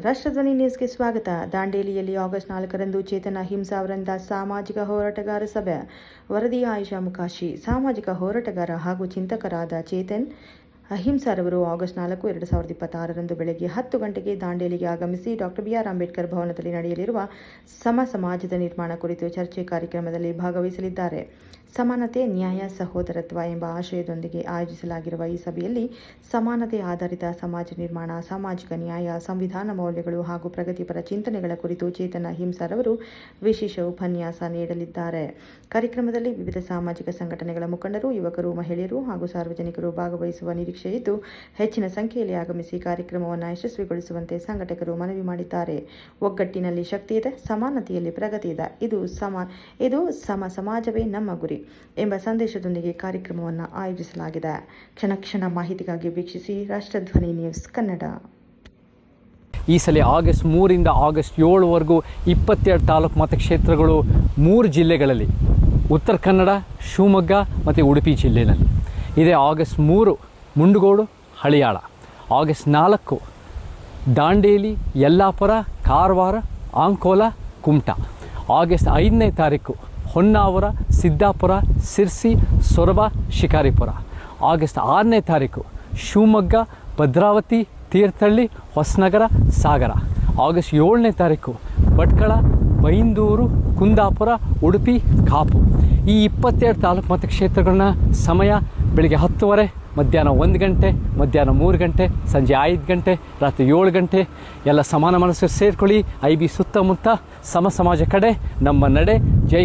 ರಾಷ್ಟ್ರಧ್ವನಿ ನ್ಯೂಸ್ಗೆ ಸ್ವಾಗತ. ದಾಂಡೇಲಿಯಲ್ಲಿ ಆಗಸ್ಟ್ 4ರಂದು ಚೇತನ್ ಅಹಿಂಸಾ ಅವರಿಂದ ಸಾಮಾಜಿಕ ಹೋರಾಟಗಾರ ಸಭೆ. ವರದಿ ಆಯಿಷಾ ಮುಕಾಶಿ. ಸಾಮಾಜಿಕ ಹೋರಾಟಗಾರ ಹಾಗೂ ಚಿಂತಕರಾದ ಚೇತನ್ ಅಹಿಂಸಾರವರು ಆಗಸ್ಟ್ 4, 2026ರಂದು ಬೆಳಗ್ಗೆ 10 ಗಂಟೆಗೆ ದಾಂಡೇಲಿಗೆ ಆಗಮಿಸಿ ಡಾಕ್ಟರ್ ಬಿ.ಆರ್. ಅಂಬೇಡ್ಕರ್ ಭವನದಲ್ಲಿ ನಡೆಯಲಿರುವ ಸಮಾಜದ ನಿರ್ಮಾಣ ಕುರಿತು ಚರ್ಚೆ ಕಾರ್ಯಕ್ರಮದಲ್ಲಿ ಭಾಗವಹಿಸಲಿದ್ದಾರೆ. ಸಮಾನತೆ, ನ್ಯಾಯ, ಸಹೋದರತ್ವ ಎಂಬ ಆಶಯದೊಂದಿಗೆ ಆಯೋಜಿಸಲಾಗಿರುವ ಈ ಸಭೆಯಲ್ಲಿ ಸಮಾನತೆ ಆಧಾರಿತ ಸಮಾಜ ನಿರ್ಮಾಣ, ಸಾಮಾಜಿಕ ನ್ಯಾಯ, ಸಂವಿಧಾನ ಮೌಲ್ಯಗಳು ಹಾಗೂ ಪ್ರಗತಿಪರ ಚಿಂತನೆಗಳ ಕುರಿತು ಚೇತನ್ ಅಹಿಂಸಾರವರು ವಿಶೇಷ ಉಪನ್ಯಾಸ ನೀಡಲಿದ್ದಾರೆ. ಕಾರ್ಯಕ್ರಮದಲ್ಲಿ ವಿವಿಧ ಸಾಮಾಜಿಕ ಸಂಘಟನೆಗಳ ಮುಖಂಡರು, ಯುವಕರು, ಮಹಿಳೆಯರು ಹಾಗೂ ಸಾರ್ವಜನಿಕರು ಭಾಗವಹಿಸುವ ನಿರೀಕ್ಷೆ ಇದ್ದು, ಹೆಚ್ಚಿನ ಸಂಖ್ಯೆಯಲ್ಲಿ ಆಗಮಿಸಿ ಕಾರ್ಯಕ್ರಮವನ್ನು ಯಶಸ್ವಿಗೊಳಿಸುವಂತೆ ಸಂಘಟಕರು ಮನವಿ ಮಾಡಿದ್ದಾರೆ. ಒಗ್ಗಟ್ಟಿನಲ್ಲಿ ಶಕ್ತಿ ಇದೆ, ಸಮಾನತೆಯಲ್ಲಿ ಪ್ರಗತಿ ಇದೆ, ಇದು ಸಮಾಜವೇ ನಮ್ಮ ಗುರಿ ಎಂಬ ಸಂದೇಶದೊಂದಿಗೆ ಕಾರ್ಯಕ್ರಮವನ್ನು ಆಯೋಜಿಸಲಾಗಿದೆ. ಕ್ಷಣ ಮಾಹಿತಿಗಾಗಿ ವೀಕ್ಷಿಸಿ ರಾಷ್ಟ್ರಧ್ವನಿ ನ್ಯೂಸ್ ಕನ್ನಡ. ಈ ಸಲ ಆಗಸ್ಟ್ 3ರಿಂದ ಆಗಸ್ಟ್ 7ವರೆಗೂ 22 ತಾಲೂಕು ಮತಕ್ಷೇತ್ರಗಳು 3 ಜಿಲ್ಲೆಗಳಲ್ಲಿ, ಉತ್ತರ ಕನ್ನಡ, ಶಿವಮೊಗ್ಗ ಮತ್ತು ಉಡುಪಿ ಜಿಲ್ಲೆಯಲ್ಲಿ ಇದೆ. August 3 Mundgod, Haliyal. August 4 Dandeli, Yellapur, Karwar, Ankola, Kumta. August 5ನೇ ತಾರೀಕು ಹೊನ್ನಾವರ, ಸಿದ್ದಾಪುರ, ಸಿರ್ಸಿ, ಸೊರಬ, ಶಿಕಾರಿಪುರ. ಆಗಸ್ಟ್ 6ನೇ ತಾರೀಕು ಶಿವಮೊಗ್ಗ, ಭದ್ರಾವತಿ, ತೀರ್ಥಹಳ್ಳಿ, ಹೊಸನಗರ, ಸಾಗರ. ಆಗಸ್ಟ್ 7ನೇ ತಾರೀಕು ಭಟ್ಕಳ, ಬೈಂದೂರು, ಕುಂದಾಪುರ, ಉಡುಪಿ, ಕಾಪು. ಈ 22 ತಾಲೂಕು ಮತಕ್ಷೇತ್ರಗಳನ್ನ ಸಮಯ ಬೆಳಗ್ಗೆ 10:30, ಮಧ್ಯಾಹ್ನ 1 ಗಂಟೆ, ಮಧ್ಯಾಹ್ನ 3 ಗಂಟೆ, ಸಂಜೆ 5 ಗಂಟೆ, ರಾತ್ರಿ 7 ಗಂಟೆ. ಎಲ್ಲ ಸಮಾನ ಮನಸ್ಸು ಸೇರ್ಕೊಳ್ಳಿ. IB ಸುತ್ತಮುತ್ತ ಸಮಾಜ ಕಡೆ ನಮ್ಮ ನಡೆ. ಜೈ